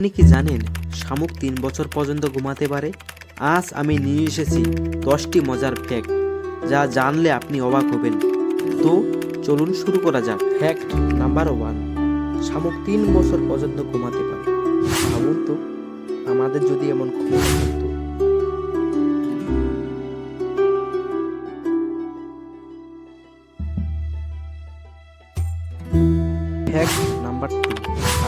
আপনি কি জানেন শামুক 3 বছর পর্যন্ত ঘুমাতে পারে? আজ আমি নিয়ে এসেছি 10টি মজার ফ্যাক্ট, যা জানলে আপনি অবাক হবেন। তো চলুন শুরু করা যাক। ফ্যাক্ট নাম্বার 1, শামুক 3 বছর পর্যন্ত ঘুমাতে পারে। ভাবুন তো, আমাদের যদি এমন ক্ষমতা থাকতো। ফ্যাক্ট নাম্বার 2,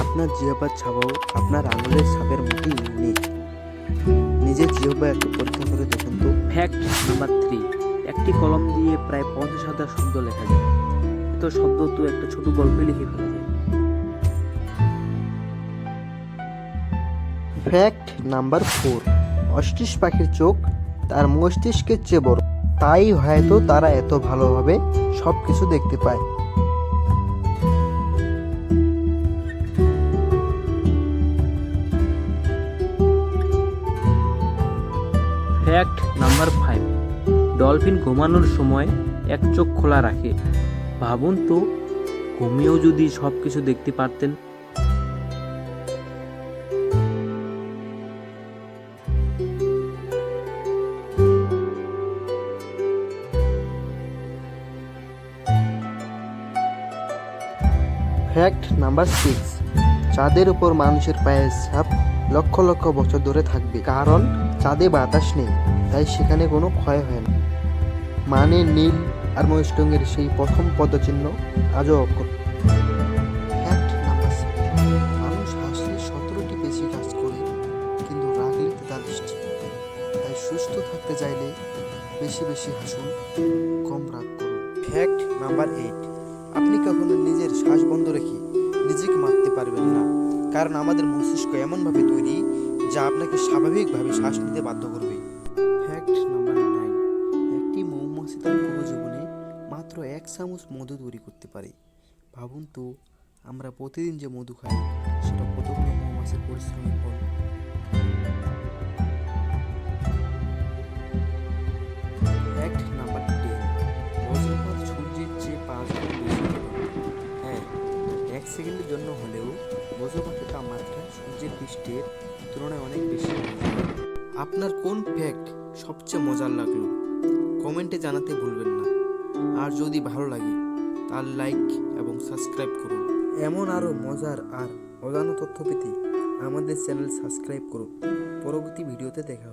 আপনার জিহ্বার ছাপাও আপনার আঙুলের ছাপের মতোই ইউনিক। নিজের জিহ্বা একটু পরীক্ষা করে দেখুন তো। ফ্যাক্ট নাম্বার 3, একটি কলম দিয়ে প্রায় 50,000 শব্দ লেখা যায়। এত শব্দ তো একটা ছোট গল্পে লিখে ফেলা যায়। ফ্যাক্ট নাম্বার 4, অস্ট্রিচ পাখির চোখ তার মস্তিষ্কের চেয়ে বড়, তাই হয়তো তারা এত ভালোভাবে সবকিছু দেখতে পায়। ফ্যাক্ট নাম্বার 5, ডলফিন ঘুমানোর সময় এক চোখ খোলা রাখে। ভাবুন তো, ঘুমিয়েও যদি সব কিছু দেখতে পারতেন। ফ্যাক্ট নাম্বার 6, চাঁদের উপর মানুষের পায়ের ছাপ লক্ষ লক্ষ বছর ধরে থাকবে, কারণ চাঁদে বাতাস নেই, তাই সেখানে কোনো ক্ষয় হয় না। মানে নীল আর্মস্ট্রংয়ের সেই প্রথম পদচিহ্ন আজও অক্ষত। ফ্যাক্ট নাম্বার 7, মানুষ হাসলে 17টি বেশি কাজ করে, কিন্তু রাগলে 43টি। তাই সুস্থ থাকতে চাইলে বেশি বেশি হাসুন, কম রাগ করুন। ফ্যাক্ট নাম্বার 8, আপনি কখনো নিজের শ্বাস বন্ধ রেখে নিজেকে মারতে পারবেন না, কারণ আমাদের মস্তিষ্ক এমনভাবে তৈরি যা আপনাকে স্বাভাবিকভাবে শ্বাস নিতে বাধ্য করবে। ফ্যাক্ট নাম্বার 9, একটি মৌমাছি তার পুরো জীবনে মাত্র 1 চামচ মধু তৈরি করতে পারে। ভাবুন তো, আমরা প্রতিদিন যে মধু খাই সেটা কতগুলো মৌমাছির পরিশ্রমের ফল। ফ্যাক্ট নাম্বার 10, বজ্রপাত সূর্যের চেয়ে 5 গুণ বেশি জ্বলন্ত। হ্যাঁ, 1 সেকেন্ডের জন্য হলেও বজ্রপাতের তাপমাত্রা সূর্যের পৃষ্ঠের তুলনায় অনেক বেশি হয়ে যায়। আপনার কোন ফ্যাক্ট সবচেয়ে মজার লাগলো কমেন্টে জানাতে ভুলবেন না। আর যদি ভালো লাগে তাহলে লাইক এবং সাবস্ক্রাইব করুন। এমন আরও মজার আর অজানা তথ্য পেতে আমাদের চ্যানেল সাবস্ক্রাইব করুন। পরবর্তী ভিডিওতে দেখা হবে।